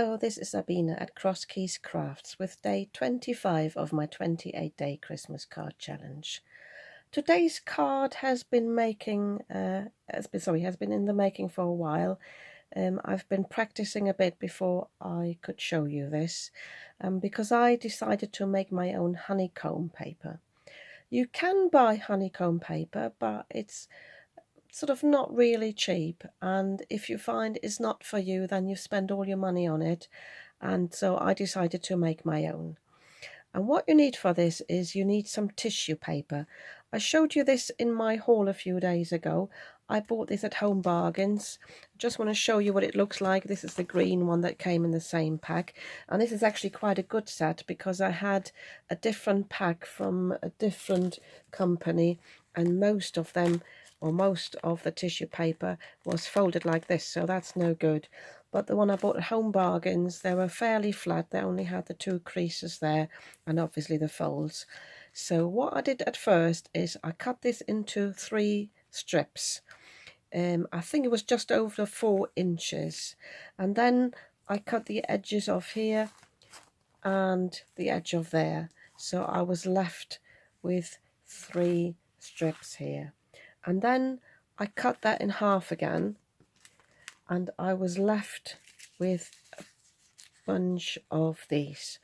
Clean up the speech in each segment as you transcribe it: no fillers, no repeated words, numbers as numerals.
Hello, this is Sabina at Cross Keys Crafts with day 25 of my 28-day Christmas card challenge. Today's card has been in the making for a while. I've been practicing a bit before I could show you this, because I decided to make my own honeycomb paper. You can buy honeycomb paper, but it's sort of not really cheap, and if you find it's not for you, then you spend all your money on it. And so I decided to make my own. And what you need for this is you need some tissue paper. I showed you this in my haul a few days ago. I bought this at Home Bargains. Just want to show you what it looks like. This is the green one that came in the same pack, and this is actually quite a good set because I had a different pack from a different company, and most of them, or most of the tissue paper, was folded like this, so that's no good. But the one I bought at Home Bargains, they were fairly flat. They only had the two creases there and obviously the folds. So what I did at first is I cut this into 3 strips. I think it was just over 4 inches. And then I cut the edges off here and the edge of there. So I was left with 3 strips here. And then I cut that in half again, and I was left with a bunch of these.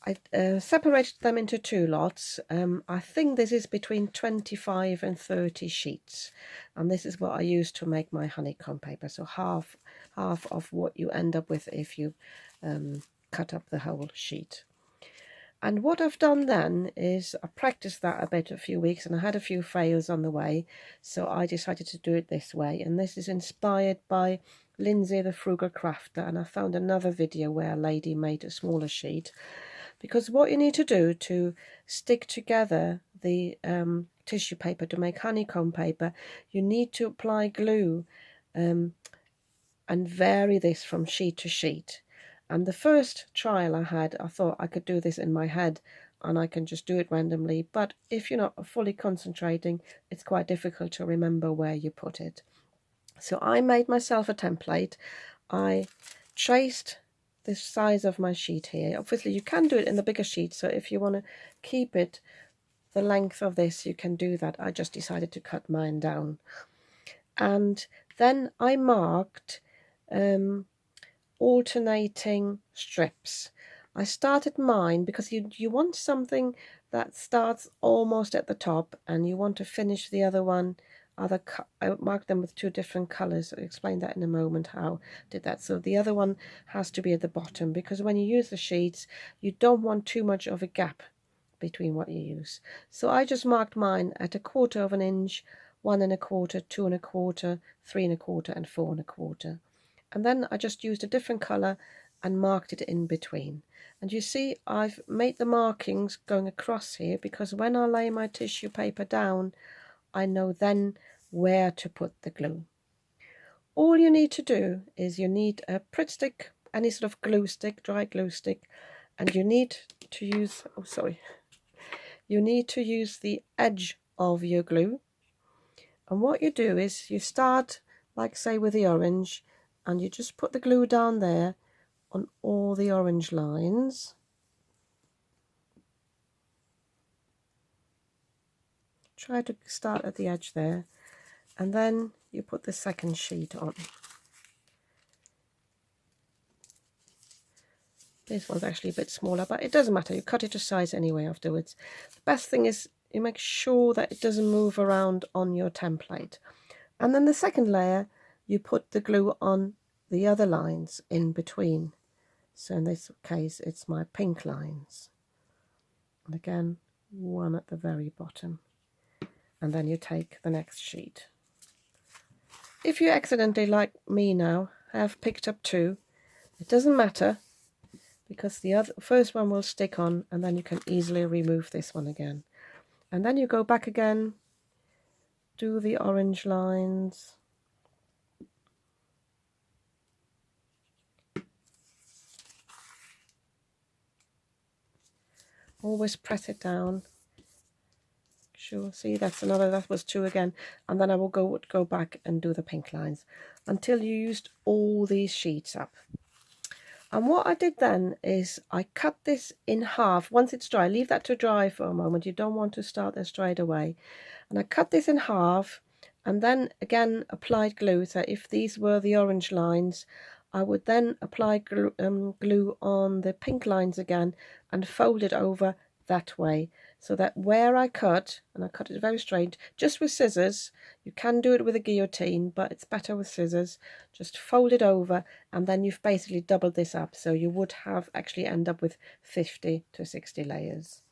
I separated them into 2 lots. I think this is between 25 and 30 sheets, and this is what I used to make my honeycomb paper. So half of what you end up with if you cut up the whole sheet. And what I've done then is I practiced that a bit a few weeks, and I had a few fails on the way, so I decided to do it this way. And this is inspired by Lindsay the Frugal Crafter, and I found another video where a lady made a smaller sheet. Because what you need to do to stick together the tissue paper to make honeycomb paper, you need to apply glue and vary this from sheet to sheet. And the first trial I had, I thought I could do this in my head and I can just do it randomly. But if you're not fully concentrating, it's quite difficult to remember where you put it. So I made myself a template. I traced the size of my sheet here. Obviously, you can do it in the bigger sheet. So if you want to keep it the length of this, you can do that. I just decided to cut mine down. And then I marked alternating strips. I started mine because you want something that starts almost at the top and you want to finish the other one. I marked them with 2 different colors. I'll explain that in a moment how I did that. So the other one has to be at the bottom, because when you use the sheets you don't want too much of a gap between what you use. So I just marked mine at 1/4 of an inch, 1 1/4, 2 1/4, 3 1/4 and 4 1/4. And then I just used a different colour and marked it in between. And you see I've made the markings going across here, because when I lay my tissue paper down, I know then where to put the glue. All you need to do is you need a Pritt stick, any sort of glue stick, dry glue stick, and you need to use, you need to use the edge of your glue. And what you do is you start, like say with the orange, and you just put the glue down there on all the orange lines. Try to start at the edge there, and then you put the second sheet on. This one's actually a bit smaller, but it doesn't matter, you cut it to size anyway afterwards. The best thing is you make sure that it doesn't move around on your template. And then the second layer, you put the glue on the other lines in between. So in this case it's my pink lines, and again 1 at the very bottom, and then you take the next sheet. If you accidentally, like me now, have picked up 2, it doesn't matter, because the first one will stick on, and then you can easily remove this one again. And then you go back again, do the orange lines, always press it down. Sure, see, that's another, that was 2 again, and then I will go back and do the pink lines until you used all these sheets up. And what I did then is I cut this in half. Once it's dry, leave that to dry for a moment. You don't want to start there straight away. And I cut this in half and then again applied glue. So if these were the orange lines, I would then apply glue on the pink lines again and fold it over that way, so that where I cut, and I cut it very straight, just with scissors. You can do it with a guillotine, but it's better with scissors. Just fold it over, and then you've basically doubled this up, so you would have actually end up with 50 to 60 layers.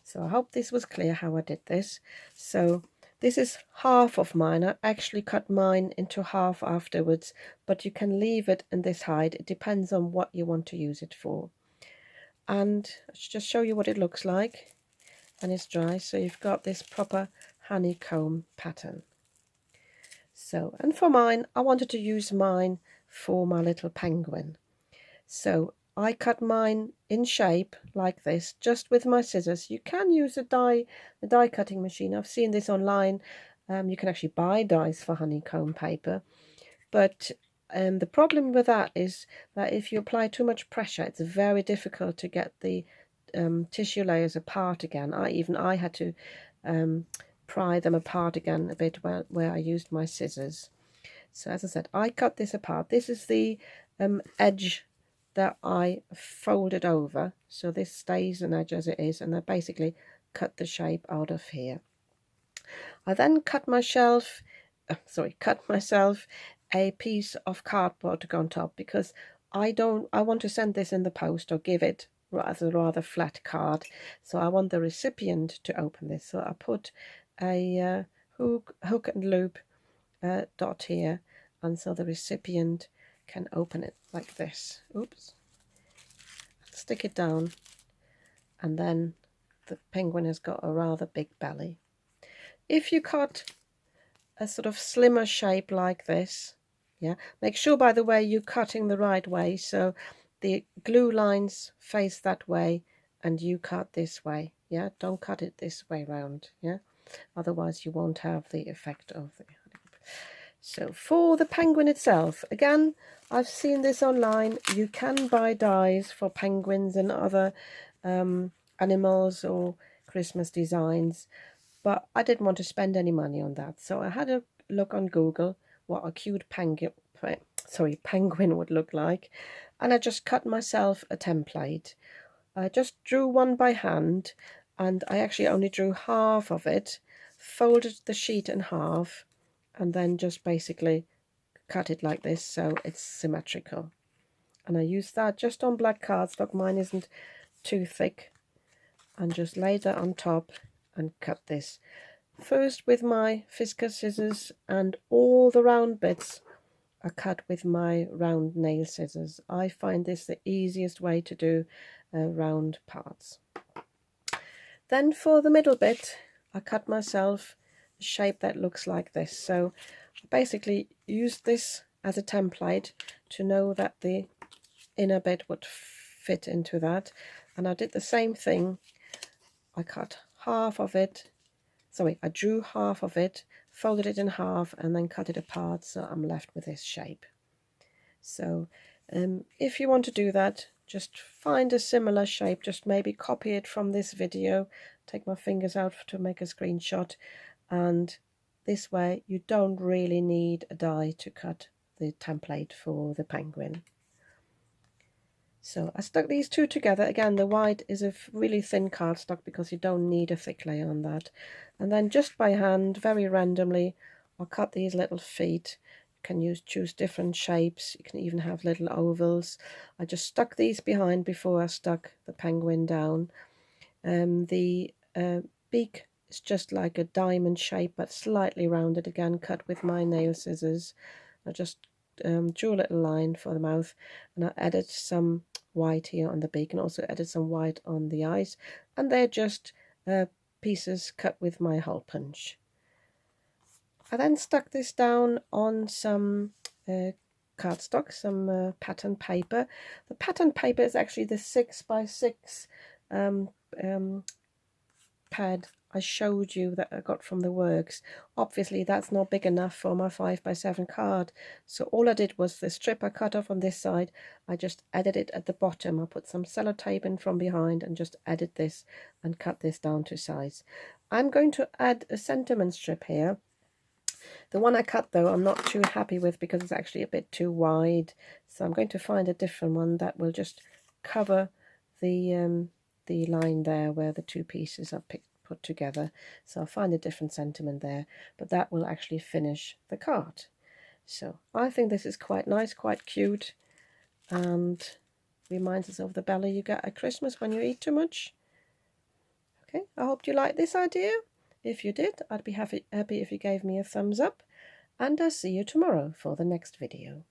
So I hope this was clear how I did this. So this is half of mine. I actually cut mine into half afterwards, but you can leave it in this height. It depends on what you want to use it for. And let's just show you what it looks like when it's dry. So you've got this proper honeycomb pattern. So, and for mine, I wanted to use mine for my little penguin. So I cut mine in shape like this, just with my scissors. You can use a die cutting machine. I've seen this online. You can actually buy dies for honeycomb paper. But the problem with that is that if you apply too much pressure, it's very difficult to get the tissue layers apart again. I had to pry them apart again a bit where I used my scissors. So as I said, I cut this apart. This is the edge that I folded over, so this stays an edge as it is, and I basically cut the shape out of here. I then cut myself a piece of cardboard to go on top, because I want to send this in the post or give it as a rather flat card, so I want the recipient to open this. So I put a hook and loop dot here, and so the recipient can open it like this. Oops. Stick it down, and then the penguin has got a rather big belly. If you cut a sort of slimmer shape like this, yeah, make sure, by the way, you're cutting the right way, so the glue lines face that way and you cut this way. Yeah, don't cut it this way round. Yeah, otherwise you won't have the effect of the. So for the penguin itself, again, I've seen this online. You can buy dies for penguins and other animals or Christmas designs, but I didn't want to spend any money on that. So I had a look on Google what a cute penguin would look like, and I just cut myself a template. I just drew one by hand, and I actually only drew half of it, folded the sheet in half, and then just basically cut it like this so it's symmetrical. And I used that just on black cardstock. Mine isn't too thick, and just laid that on top and cut this. First with my Fisker scissors, and all the round bits are cut with my round nail scissors. I find this the easiest way to do round parts. Then for the middle bit, I cut myself a shape that looks like this. So I basically used this as a template to know that the inner bit would fit into that, and I did the same thing. I cut half of it, I drew half of it, folded it in half, and then cut it apart, so I'm left with this shape. So if you want to do that, just find a similar shape, just maybe copy it from this video, take my fingers out to make a screenshot, and this way you don't really need a die to cut the template for the penguin. So I stuck these two together. Again, the white is a really thin cardstock because you don't need a thick layer on that. And then just by hand, very randomly, I'll cut these little feet. You can choose different shapes. You can even have little ovals. I just stuck these behind before I stuck the penguin down. The beak is just like a diamond shape, but slightly rounded, again cut with my nail scissors. I just drew a little line for the mouth, and I added some white here on the beak, and also added some white on the eyes, and they're just pieces cut with my hole punch. I then stuck this down on some cardstock, some pattern paper. The pattern paper is actually the 6x6 pad I showed you that I got from the works. Obviously that's not big enough for my 5x7 card, so all I did was the strip I cut off on this side, I just added it at the bottom. I put some sellotape in from behind and just added this and cut this down to size. I'm going to add a sentiment strip here. The one I cut though I'm not too happy with because it's actually a bit too wide, so I'm going to find a different one that will just cover the line there where the two pieces are put together. So I'll find a different sentiment there, but that will actually finish the card. So I think this is quite nice, quite cute, and reminds us of the belly you get at Christmas when you eat too much. Okay, I hope you like this idea. If you did, I'd be happy if you gave me a thumbs up, and I'll see you tomorrow for the next video.